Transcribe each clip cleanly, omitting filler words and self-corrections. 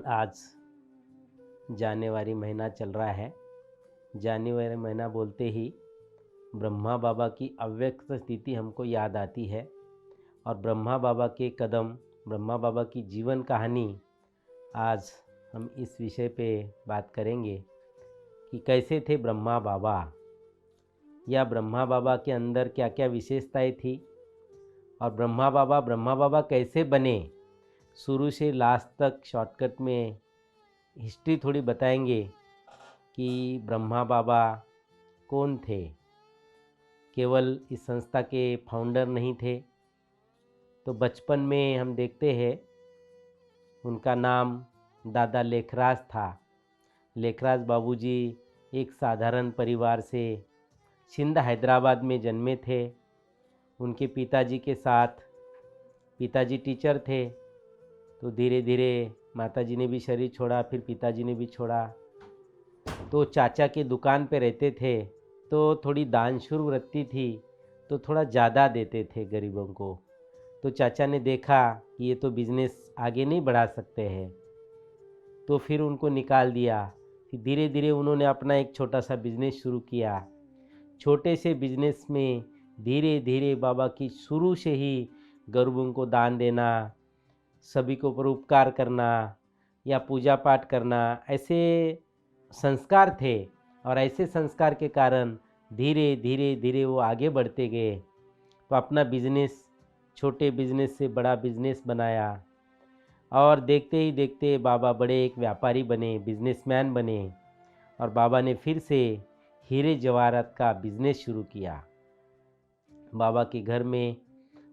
आज जानवरी महीना चल रहा है। जानवरी महीना बोलते ही ब्रह्मा बाबा की अव्यक्त स्थिति हमको याद आती है और ब्रह्मा बाबा के कदम, ब्रह्मा बाबा की जीवन कहानी आज हम इस विषय पे बात करेंगे कि कैसे थे ब्रह्मा बाबा, या ब्रह्मा बाबा के अंदर क्या क्या विशेषताएं थी और ब्रह्मा बाबा कैसे बने। शुरू से लास्ट तक शॉर्टकट में हिस्ट्री थोड़ी बताएंगे कि ब्रह्मा बाबा कौन थे। केवल इस संस्था के फाउंडर नहीं थे, तो बचपन में हम देखते हैं उनका नाम दादा लेखराज था। लेखराज बाबूजी एक साधारण परिवार से सिंध हैदराबाद में जन्मे थे। उनके पिताजी के साथ, पिताजी टीचर थे, तो धीरे धीरे माताजी ने भी शरीर छोड़ा, फिर पिताजी ने भी छोड़ा। तो चाचा की दुकान पे रहते थे, तो थोड़ी दानशूर वृत्ति थी, तो थोड़ा ज़्यादा देते थे गरीबों को। तो चाचा ने देखा कि ये तो बिज़नेस आगे नहीं बढ़ा सकते हैं, तो फिर उनको निकाल दिया। फिर धीरे धीरे उन्होंने अपना एक छोटा सा बिज़नेस शुरू किया। छोटे से बिज़नेस में धीरे धीरे बाबा की शुरू से ही गरीबों को दान देना, सभी को परोपकार करना या पूजा पाठ करना, ऐसे संस्कार थे। और ऐसे संस्कार के कारण धीरे धीरे धीरे वो आगे बढ़ते गए। तो अपना बिजनेस छोटे बिजनेस से बड़ा बिजनेस बनाया और देखते ही देखते बाबा बड़े एक व्यापारी बने, बिजनेसमैन बने। और बाबा ने फिर से हीरे जवाहरात का बिजनेस शुरू किया। बाबा के घर में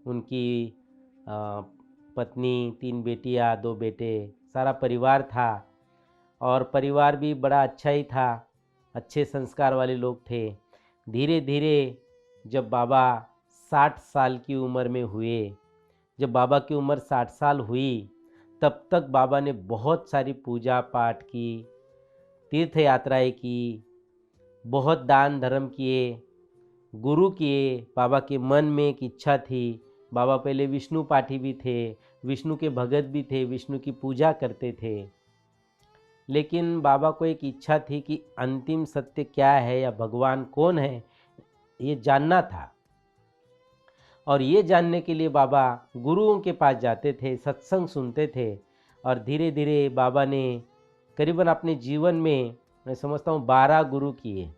उनकी पत्नी, 3 बेटियां, 2 बेटे, सारा परिवार था। और परिवार भी बड़ा अच्छा ही था, अच्छे संस्कार वाले लोग थे। धीरे धीरे जब बाबा 60 साल की उम्र में हुए, जब बाबा की उम्र 60 साल हुई, तब तक बाबा ने बहुत सारी पूजा पाठ की, तीर्थ यात्राएं की, बहुत दान धर्म किए, गुरु किए। बाबा के मन में एक इच्छा थी। बाबा पहले विष्णु पाठी भी थे, विष्णु के भगत भी थे, विष्णु की पूजा करते थे। लेकिन बाबा को एक इच्छा थी कि अंतिम सत्य क्या है या भगवान कौन है, ये जानना था। और ये जानने के लिए बाबा गुरुओं के पास जाते थे, सत्संग सुनते थे। और धीरे धीरे बाबा ने करीबन अपने जीवन में, मैं समझता हूँ, 12 गुरु किए।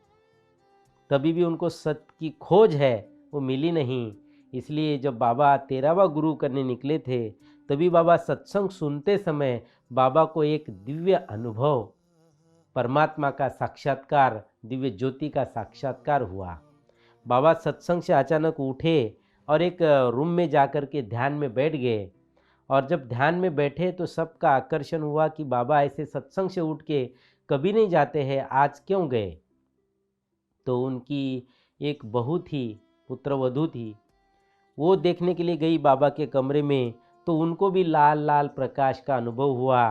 तभी भी उनको सत्य की खोज है वो मिली नहीं। इसलिए जब बाबा 13वां गुरु करने निकले थे, तभी बाबा सत्संग सुनते समय बाबा को एक दिव्य अनुभव, परमात्मा का साक्षात्कार, दिव्य ज्योति का साक्षात्कार हुआ। बाबा सत्संग से अचानक उठे और एक रूम में जाकर के ध्यान में बैठ गए। और जब ध्यान में बैठे तो सबका आकर्षण हुआ कि बाबा ऐसे सत्संग से उठ के कभी नहीं जाते हैं, आज क्यों गए। तो उनकी एक बहू थी, पुत्रवधू थी, वो देखने के लिए गई बाबा के कमरे में। तो उनको भी लाल लाल प्रकाश का अनुभव हुआ,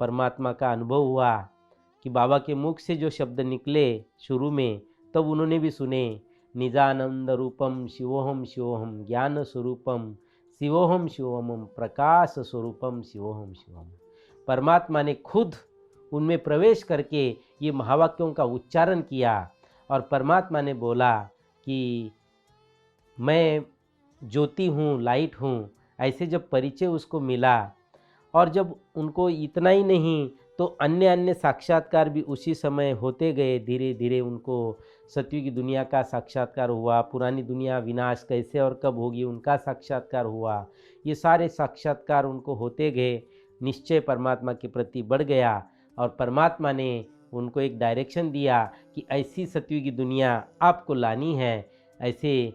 परमात्मा का अनुभव हुआ कि बाबा के मुख से जो शब्द निकले शुरू में, तब उन्होंने भी सुने, निजानंद रूपम शिवोहम शिवोहम ज्ञान स्वरूपम शिवोहम शिवोहम प्रकाश स्वरूपम शिवोहम शिवोहम। परमात्मा ने खुद उनमें प्रवेश करके ये महावाक्यों का उच्चारण किया। और परमात्मा ने बोला कि मैं ज्योति हूँ, लाइट हूँ। ऐसे जब परिचय उसको मिला, और जब उनको इतना ही नहीं तो अन्य अन्य साक्षात्कार भी उसी समय होते गए। धीरे धीरे उनको सत्युग की दुनिया का साक्षात्कार हुआ, पुरानी दुनिया विनाश कैसे और कब होगी उनका साक्षात्कार हुआ। ये सारे साक्षात्कार उनको होते गए, निश्चय परमात्मा के प्रति बढ़ गया। और परमात्मा ने उनको एक डायरेक्शन दिया कि ऐसी सत्युग की दुनिया आपको लानी है। ऐसे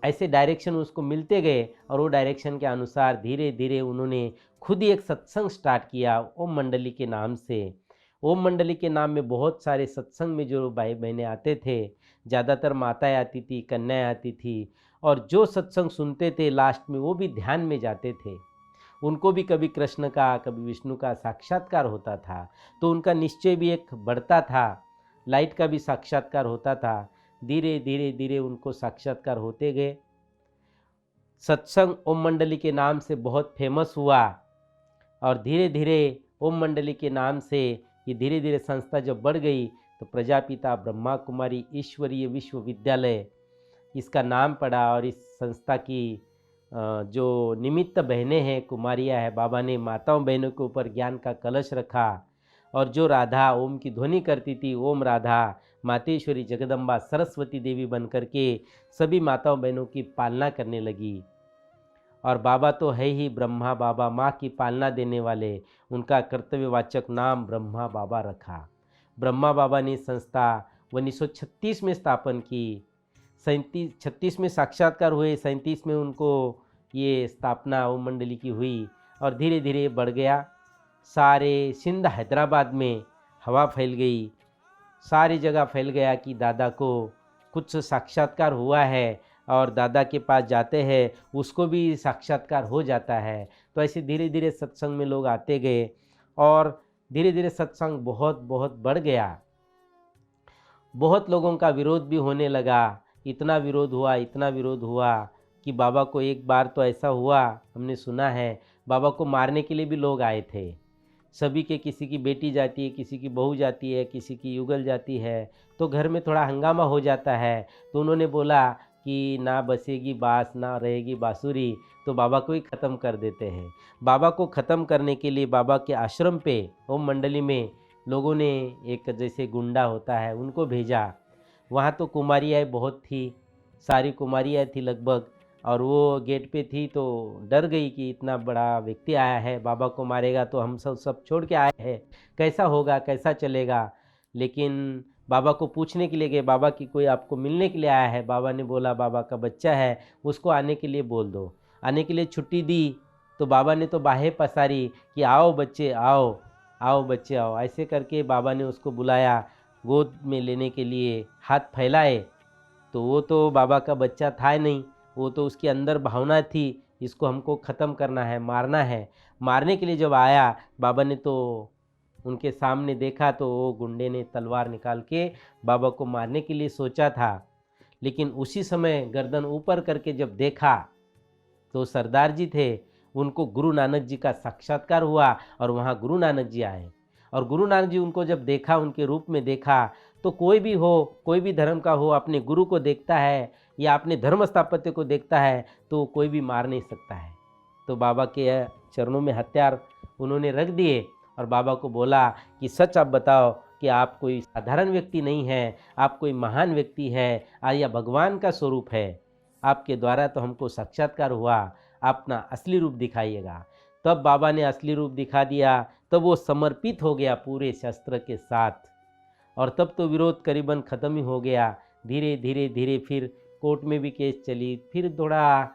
ऐसे डायरेक्शन उसको मिलते गए और वो डायरेक्शन के अनुसार धीरे धीरे उन्होंने खुद ही एक सत्संग स्टार्ट किया ओम मंडली के नाम से। ओम मंडली के नाम में बहुत सारे सत्संग में जो भाई बहनें आते थे, ज़्यादातर माताएं आती थी, कन्याएं आती थी। और जो सत्संग सुनते थे लास्ट में वो भी ध्यान में जाते थे। उनको भी कभी कृष्ण का, कभी विष्णु का साक्षात्कार होता था, तो उनका निश्चय भी एक बढ़ता था, लाइट का भी साक्षात्कार होता था। धीरे धीरे धीरे उनको साक्षात्कार होते गए। सत्संग ओम मंडली के नाम से बहुत फेमस हुआ। और धीरे धीरे ओम मंडली के नाम से ये धीरे धीरे संस्था जब बढ़ गई तो प्रजापिता ब्रह्मा कुमारी ईश्वरीय विश्वविद्यालय इसका नाम पड़ा। और इस संस्था की जो निमित्त बहनें हैं, कुमारियाँ हैं, बाबा ने माताओं बहनों के ऊपर ज्ञान का कलश रखा। और जो राधा ओम की ध्वनि करती थी, ओम राधा मातेश्वरी जगदम्बा सरस्वती देवी बन करके सभी माताओं बहनों की पालना करने लगी। और बाबा तो है ही ब्रह्मा बाबा, माँ की पालना देने वाले, उनका कर्तव्यवाचक नाम ब्रह्मा बाबा रखा। ब्रह्मा बाबा ने संस्था 1936 में स्थापन की। 36 में साक्षात्कार हुए, 37 में उनको ये स्थापना ओम मंडली की हुई। और धीरे धीरे बढ़ गया। सारे सिंध हैदराबाद में हवा फैल गई, सारी जगह फैल गया कि दादा को कुछ साक्षात्कार हुआ है और दादा के पास जाते हैं उसको भी साक्षात्कार हो जाता है। तो ऐसे धीरे धीरे सत्संग में लोग आते गए और धीरे धीरे सत्संग बहुत बहुत बढ़ गया। बहुत लोगों का विरोध भी होने लगा। इतना विरोध हुआ, इतना विरोध हुआ कि बाबा को एक बार तो ऐसा हुआ, हमने सुना है, बाबा को मारने के लिए भी लोग आए थे। सभी के, किसी की बेटी जाती है, किसी की बहू जाती है, किसी की युगल जाती है, तो घर में थोड़ा हंगामा हो जाता है। तो उन्होंने बोला कि ना बसेगी बाँस ना रहेगी बाँसुरी, तो बाबा को ही ख़त्म कर देते हैं। बाबा को ख़त्म करने के लिए बाबा के आश्रम पे ओम मंडली में लोगों ने एक जैसे गुंडा होता है उनको भेजा। वहाँ तो कुमारियाँ बहुत थी, सारी कुमारियाँ थी लगभग, और वो गेट पे थी तो डर गई कि इतना बड़ा व्यक्ति आया है, बाबा को मारेगा तो हम सब छोड़ के आए हैं, कैसा होगा, कैसा चलेगा। लेकिन बाबा को पूछने के लिए गए, बाबा की कोई आपको मिलने के लिए आया है। बाबा ने बोला बाबा का बच्चा है, उसको आने के लिए बोल दो। आने के लिए छुट्टी दी तो बाबा ने तो बाहें पसारी कि आओ बच्चे आओ, आओ बच्चे आओ। ऐसे करके बाबा ने उसको बुलाया, गोद में लेने के लिए हाथ फैलाए। तो वो तो बाबा का बच्चा था ही नहीं, वो तो उसके अंदर भावना थी इसको हमको ख़त्म करना है, मारना है। मारने के लिए जब आया, बाबा ने तो उनके सामने देखा तो वो गुंडे ने तलवार निकाल के बाबा को मारने के लिए सोचा था। लेकिन उसी समय गर्दन ऊपर करके जब देखा तो सरदार जी थे, उनको गुरु नानक जी का साक्षात्कार हुआ और वहाँ गुरु नानक जी आए। और गुरु नानक जी उनको जब देखा, उनके रूप में देखा, तो कोई भी हो, कोई भी धर्म का हो, अपने गुरु को देखता है या अपने धर्म स्थापत्य को देखता है तो कोई भी मार नहीं सकता है। तो बाबा के चरणों में हथियार उन्होंने रख दिए और बाबा को बोला कि सच आप बताओ कि आप कोई साधारण व्यक्ति नहीं है, आप कोई महान व्यक्ति है या भगवान का स्वरूप है। आपके द्वारा तो हमको साक्षात्कार हुआ, आप अपना असली रूप दिखाइएगा। तब बाबा ने असली रूप दिखा दिया, तब वो समर्पित हो गया पूरे शस्त्र के साथ। और तब तो विरोध करीबन ख़त्म ही हो गया। धीरे धीरे धीरे फिर कोर्ट में भी केस चली, फिर थोड़ा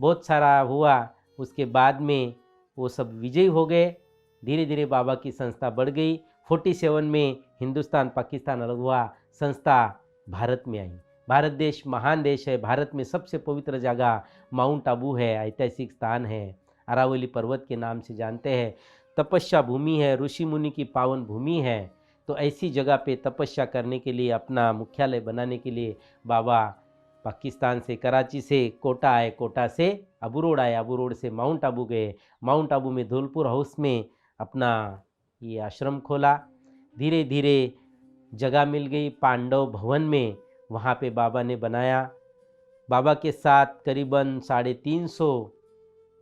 बहुत सारा हुआ, उसके बाद में वो सब विजयी हो गए। धीरे धीरे बाबा की संस्था बढ़ गई। 47 में हिंदुस्तान पाकिस्तान अलग हुआ, संस्था भारत में आई। भारत देश महान देश है। भारत में सबसे पवित्र जगह माउंट आबू है, ऐतिहासिक स्थान है, अरावली पर्वत के नाम से जानते हैं। तपस्या भूमि है, ऋषि मुनि की पावन भूमि है। तो ऐसी जगह पे तपस्या करने के लिए, अपना मुख्यालय बनाने के लिए बाबा पाकिस्तान से, कराची से कोटा आए, कोटा से अबू रोड आए, अबू रोड से माउंट आबू गए, माउंट आबू में धौलपुर हाउस में अपना ये आश्रम खोला। धीरे धीरे जगह मिल गई पांडव भवन में, वहाँ पे बाबा ने बनाया। बाबा के साथ करीबन 350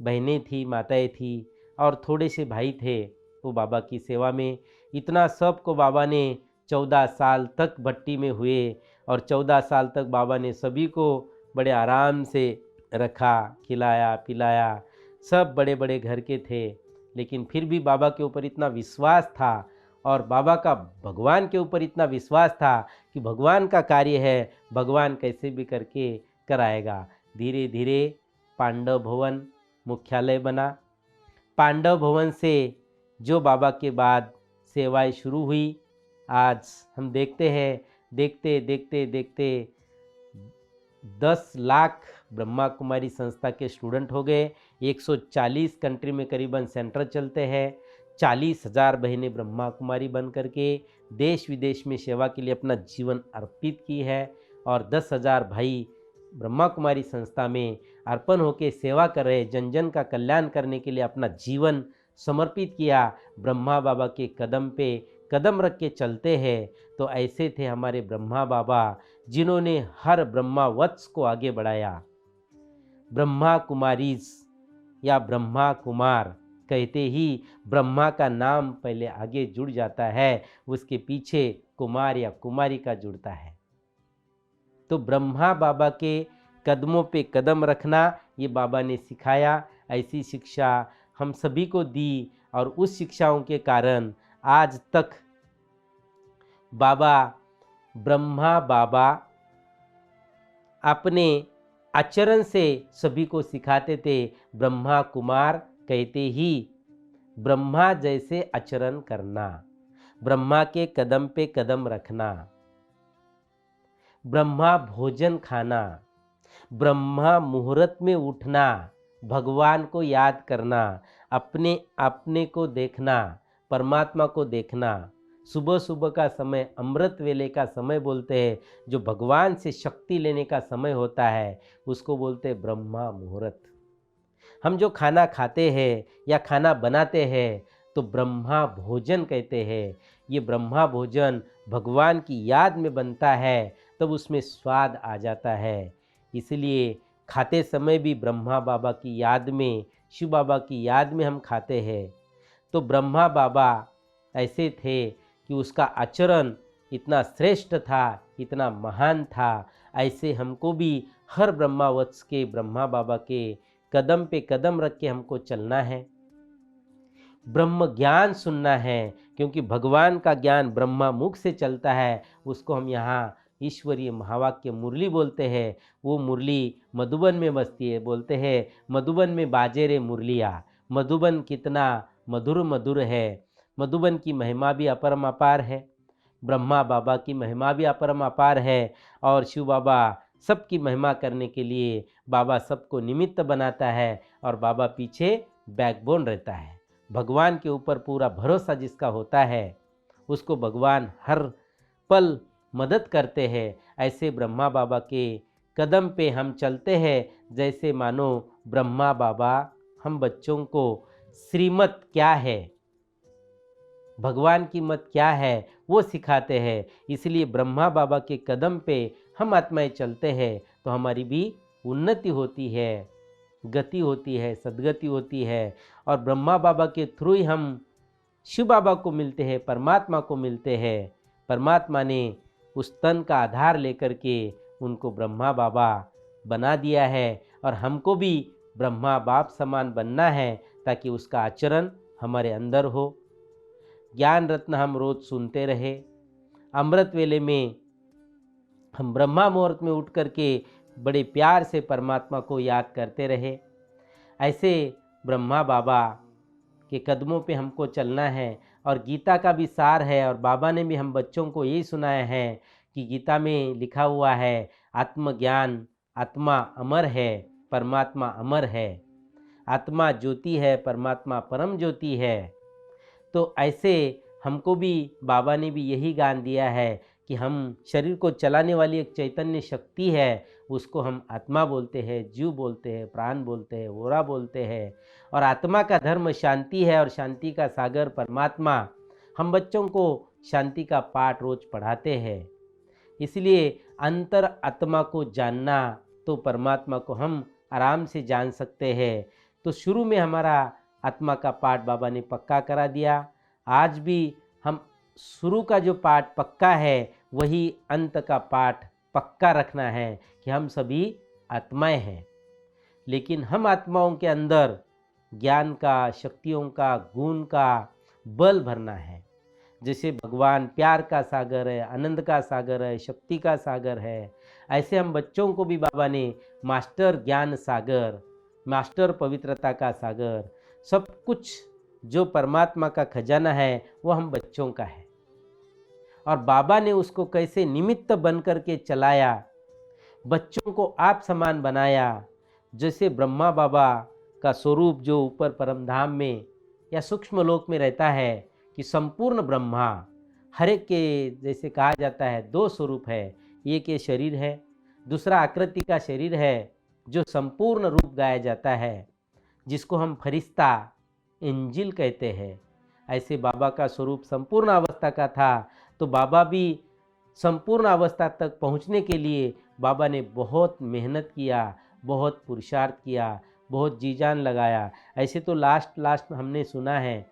बहनें थी, माताएं थी और थोड़े से भाई थे वो बाबा की सेवा में। इतना सब को बाबा ने 14 साल तक भट्टी में हुए और 14 साल तक बाबा ने सभी को बड़े आराम से रखा, खिलाया पिलाया। सब बड़े बड़े घर के थे, लेकिन फिर भी बाबा के ऊपर इतना विश्वास था और बाबा का भगवान के ऊपर इतना विश्वास था कि भगवान का कार्य है, भगवान कैसे भी करके कराएगा। धीरे धीरे पांडव भवन मुख्यालय बना। पांडव भवन से जो बाबा के बाद सेवाएं शुरू हुई, आज हम देखते हैं, देखते देखते देखते 10 लाख ब्रह्मा कुमारी संस्था के स्टूडेंट हो गए। 140 कंट्री में करीबन सेंटर चलते हैं। 40,000 बहनें ब्रह्मा कुमारी बन करके देश विदेश में सेवा के लिए अपना जीवन अर्पित की है और 10,000 भाई ब्रह्मा कुमारी संस्था में अर्पण होकर सेवा कर रहे, जन जन का कल्याण करने के लिए अपना जीवन समर्पित किया, ब्रह्मा बाबा के कदम पे कदम रख के चलते हैं। तो ऐसे थे हमारे ब्रह्मा बाबा, जिन्होंने हर ब्रह्मा वत्स को आगे बढ़ाया। ब्रह्मा कुमारीज या ब्रह्मा कुमार कहते ही ब्रह्मा का नाम पहले आगे जुड़ जाता है, उसके पीछे कुमार या कुमारी का जुड़ता है। तो ब्रह्मा बाबा के कदमों पे कदम रखना ये बाबा ने सिखाया। ऐसी शिक्षा हम सभी को दी और उस शिक्षाओं के कारण आज तक बाबा ब्रह्मा बाबा अपने आचरण से सभी को सिखाते थे। ब्रह्मा कुमार कहते ही ब्रह्मा जैसे आचरण करना, ब्रह्मा के कदम पे कदम रखना, ब्रह्मा भोजन खाना, ब्रह्मा मुहूर्त में उठना, भगवान को याद करना, अपने को देखना, परमात्मा को देखना। सुबह सुबह का समय अमृत वेले का समय बोलते हैं, जो भगवान से शक्ति लेने का समय होता है, उसको बोलते हैं ब्रह्मा मुहूर्त। हम जो खाना खाते हैं या खाना बनाते हैं तो ब्रह्मा भोजन कहते हैं। ये ब्रह्मा भोजन भगवान की याद में बनता है, तब उसमें स्वाद आ जाता है। इसलिए खाते समय भी ब्रह्मा बाबा की याद में, शिव बाबा की याद में हम खाते हैं। तो ब्रह्मा बाबा ऐसे थे कि उसका आचरण इतना श्रेष्ठ था, इतना महान था। ऐसे हमको भी हर ब्रह्मावत्स के ब्रह्मा बाबा के कदम पे कदम रख के हमको चलना है, ब्रह्म ज्ञान सुनना है, क्योंकि भगवान का ज्ञान ब्रह्मा मुख से चलता है। उसको हम यहाँ ईश्वरीय महावाक्य मुरली बोलते हैं। वो मुरली मधुबन में बजती है। बोलते हैं मधुबन में बाजे रे मुरलिया, मधुबन कितना मधुर मधुर है। मधुबन की महिमा भी अपरम अपार है, ब्रह्मा बाबा की महिमा भी अपरम अपार है। और शिव बाबा सबकी महिमा करने के लिए बाबा सबको निमित्त बनाता है और बाबा पीछे बैकबोन रहता है। भगवान के ऊपर पूरा भरोसा जिसका होता है, उसको भगवान हर पल मदद करते हैं। ऐसे ब्रह्मा बाबा के कदम पे हम चलते हैं, जैसे मानो ब्रह्मा बाबा हम बच्चों को श्रीमत क्या है, भगवान की मत क्या है, वो सिखाते हैं। इसलिए ब्रह्मा बाबा के कदम पे हम आत्माएं चलते हैं तो हमारी भी उन्नति होती है, गति होती है, सद्गति होती है। और ब्रह्मा बाबा के थ्रू ही हम शिव बाबा को मिलते हैं, परमात्मा को मिलते हैं। परमात्मा ने उस तन का आधार लेकर के उनको ब्रह्मा बाबा बना दिया है और हमको भी ब्रह्मा बाप समान बनना है, ताकि उसका आचरण हमारे अंदर हो। ज्ञान रत्न हम रोज सुनते रहे। अमृत वेले में हम ब्रह्मा मुहूर्त में उठ करके बड़े प्यार से परमात्मा को याद करते रहे। ऐसे ब्रह्मा बाबा के कदमों पे हमको चलना है। और गीता का भी सार है, और बाबा ने भी हम बच्चों को यही सुनाया है कि गीता में लिखा हुआ है आत्मज्ञान, आत्मा अमर है, परमात्मा अमर है। आत्मा ज्योति है, परमात्मा परम ज्योति है। तो ऐसे हमको भी बाबा ने भी यही ज्ञान दिया है कि हम शरीर को चलाने वाली एक चैतन्य शक्ति है, उसको हम आत्मा बोलते हैं, जीव बोलते हैं, प्राण बोलते हैं, ओरा बोलते हैं। और आत्मा का धर्म शांति है और शांति का सागर परमात्मा। हम बच्चों को शांति का पाठ रोज पढ़ाते हैं। इसलिए अंतर आत्मा को जानना, तो परमात्मा को हम आराम से जान सकते हैं। तो शुरू में हमारा आत्मा का पाठ बाबा ने पक्का करा दिया। आज भी हम शुरू का जो पाठ पक्का है, वही अंत का पाठ पक्का रखना है कि हम सभी आत्माएं हैं। लेकिन हम आत्माओं के अंदर ज्ञान का, शक्तियों का, गुण का बल भरना है। जैसे भगवान प्यार का सागर है, आनंद का सागर है, शक्ति का सागर है, ऐसे हम बच्चों को भी बाबा ने मास्टर ज्ञान सागर, मास्टर पवित्रता का सागर, सब कुछ जो परमात्मा का खजाना है वो हम बच्चों का है। और बाबा ने उसको कैसे निमित्त बन करके चलाया, बच्चों को आप समान बनाया। जैसे ब्रह्मा बाबा का स्वरूप जो ऊपर परमधाम में या सूक्ष्म लोक में रहता है, कि संपूर्ण ब्रह्मा हर एक के, जैसे कहा जाता है, दो स्वरूप है। एक ये शरीर है, दूसरा आकृति का शरीर है, जो संपूर्ण रूप गाया जाता है, जिसको हम फरिश्ता एंजिल कहते हैं। ऐसे बाबा का स्वरूप संपूर्ण अवस्था का था। तो बाबा भी संपूर्ण अवस्था तक पहुंचने के लिए बाबा ने बहुत मेहनत किया, बहुत पुरुषार्थ किया, बहुत जी जान लगाया। ऐसे तो लास्ट में हमने सुना है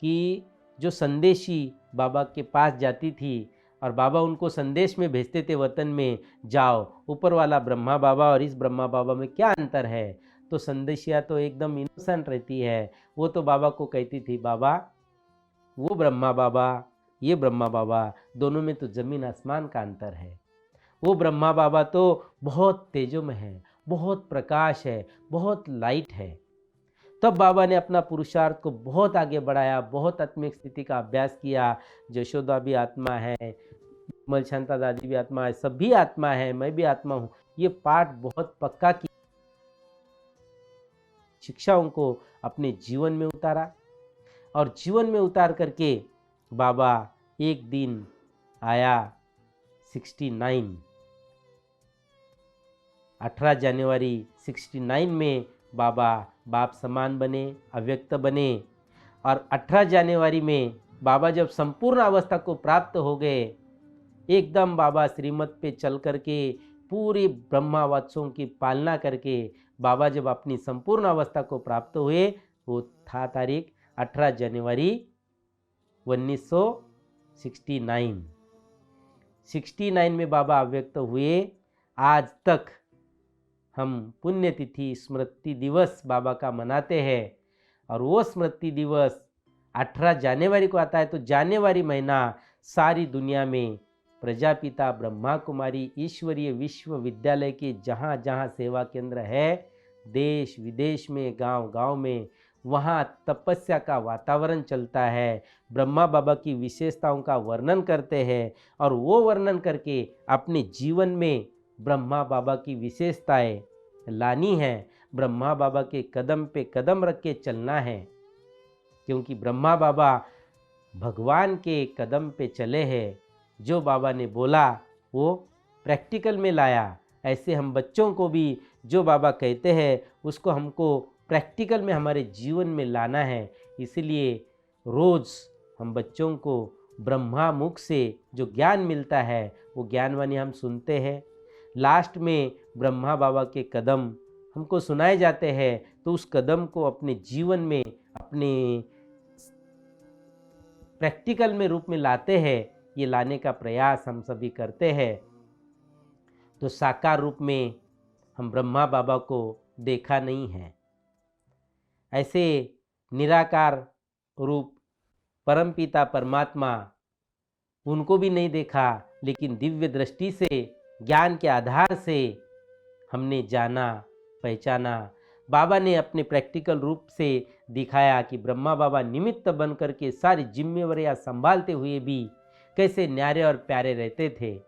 कि जो संदेशी बाबा के पास जाती थी और बाबा उनको संदेश में भेजते थे वतन में, जाओ, ऊपर वाला ब्रह्मा बाबा और इस ब्रह्मा बाबा में क्या अंतर है। तो संदेशिया तो एकदम इनोसेंट रहती है, वो तो बाबा को कहती थी, बाबा वो ब्रह्मा बाबा, ये ब्रह्मा बाबा, दोनों में तो ज़मीन आसमान का अंतर है। वो ब्रह्मा बाबा तो बहुत तेजोमय है, बहुत प्रकाश है, बहुत लाइट है। तब बाबा ने अपना पुरुषार्थ को बहुत आगे बढ़ाया, बहुत आत्मिक स्थिति का अभ्यास किया। यशोदा भी आत्मा है, विमल शांता दादी भी आत्मा है, सभी आत्मा है, मैं भी आत्मा हूँ, ये पाठ बहुत पक्का किया। शिक्षाओं को अपने जीवन में उतारा और जीवन में उतार करके बाबा एक दिन आया 18 जनवरी 69 में बाबा बाप समान बने, अव्यक्त बने। और 18 जनवरी में बाबा जब संपूर्ण अवस्था को प्राप्त हो गए, एकदम बाबा श्रीमत पे चल करके पूरी ब्रह्मावत्सों की पालना करके बाबा जब अपनी संपूर्ण अवस्था को प्राप्त हुए, वो था तारीख 18 जनवरी 1969 में बाबा अव्यक्त हुए। आज तक हम पुण्यतिथि स्मृति दिवस बाबा का मनाते हैं और वो स्मृति दिवस 18 जनवरी को आता है। तो जनवरी महीना सारी दुनिया में प्रजापिता ब्रह्मा कुमारी ईश्वरीय विश्वविद्यालय के जहाँ जहाँ सेवा केंद्र है, देश विदेश में, गांव गांव में, वहाँ तपस्या का वातावरण चलता है। ब्रह्मा बाबा की विशेषताओं का वर्णन करते हैं और वो वर्णन करके अपने जीवन में ब्रह्मा बाबा की विशेषताएं लानी है। ब्रह्मा बाबा के कदम पे कदम रख के चलना है, क्योंकि ब्रह्मा बाबा भगवान के कदम पे चले हैं। जो बाबा ने बोला वो प्रैक्टिकल में लाया। ऐसे हम बच्चों को भी जो बाबा कहते हैं उसको हमको प्रैक्टिकल में हमारे जीवन में लाना है। इसलिए रोज़ हम बच्चों को ब्रह्मा मुख से जो ज्ञान मिलता है वो ज्ञानवाणी हम सुनते हैं। लास्ट में ब्रह्मा बाबा के कदम हमको सुनाए जाते हैं, तो उस कदम को अपने जीवन में, अपने प्रैक्टिकल में रूप में लाते हैं। ये लाने का प्रयास हम सभी करते हैं। तो साकार रूप में हम ब्रह्मा बाबा को देखा नहीं है, ऐसे निराकार रूप परमपिता परमात्मा उनको भी नहीं देखा, लेकिन दिव्य दृष्टि से ज्ञान के आधार से हमने जाना, पहचाना। बाबा ने अपने प्रैक्टिकल रूप से दिखाया कि ब्रह्मा बाबा निमित्त बन करके सारी जिम्मेवारियां संभालते हुए भी कैसे न्यारे और प्यारे रहते थे।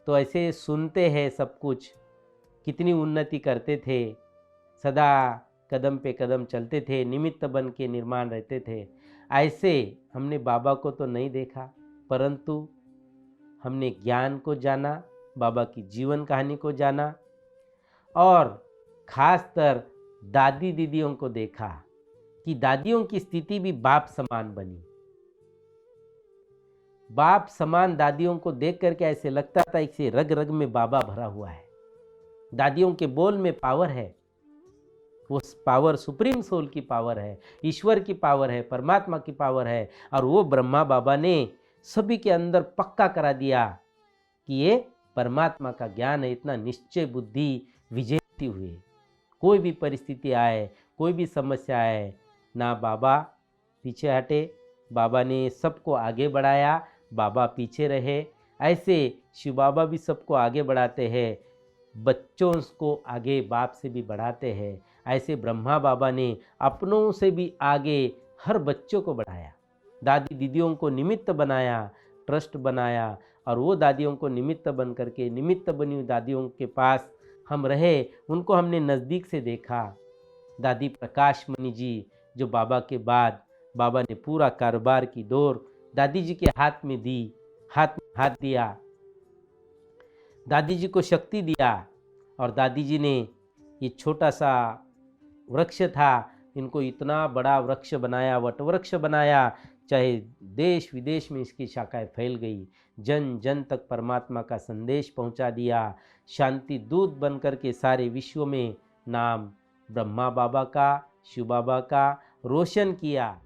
तो ऐसे सुनते हैं सब कुछ, कितनी उन्नति करते थे, सदा कदम पे कदम चलते थे, निमित्त बन के निर्माण रहते थे। ऐसे हमने बाबा को तो नहीं देखा, परंतु हमने ज्ञान को जाना, बाबा की जीवन कहानी को जाना और खासकर दादी दीदियों को देखा कि दादियों की स्थिति भी बाप समान बनी। बाप समान दादियों को देख करके ऐसे लगता था इसे रग रग में बाबा भरा हुआ है। दादियों के बोल में पावर है, वो पावर सुप्रीम सोल की पावर है, ईश्वर की पावर है, परमात्मा की पावर है। और वो ब्रह्मा बाबा ने सभी के अंदर पक्का करा दिया कि ये परमात्मा का ज्ञान है। इतना निश्चय बुद्धि विजयती हुए, कोई भी परिस्थिति आए, कोई भी समस्या आए, ना बाबा पीछे हटे, बाबा ने सबको आगे बढ़ाया, बाबा पीछे रहे। ऐसे शिव बाबा भी सबको आगे बढ़ाते हैं, बच्चों को आगे बाप से भी बढ़ाते हैं। ऐसे ब्रह्मा बाबा ने अपनों से भी आगे हर बच्चों को बढ़ाया, दादी दीदियों को निमित्त बनाया, ट्रस्ट बनाया। और वो दादियों को निमित्त बन करके, निमित्त बनी हुई दादियों के पास हम रहे, उनको हमने नज़दीक से देखा। दादी प्रकाश मणि जी जो बाबा के बाद बाबा ने पूरा कारोबार की डोर दादी जी के हाथ में दी, हाथ में हाथ दिया, दादी जी को शक्ति दिया। और दादी जी ने ये छोटा सा वृक्ष था, इनको इतना बड़ा वृक्ष बनाया, वट वृक्ष बनाया, चाहे देश विदेश में इसकी शाखाएं फैल गई, जन जन तक परमात्मा का संदेश पहुंचा दिया, शांति दूत बन कर के सारे विश्व में नाम ब्रह्मा बाबा का, शिव बाबा का रोशन किया।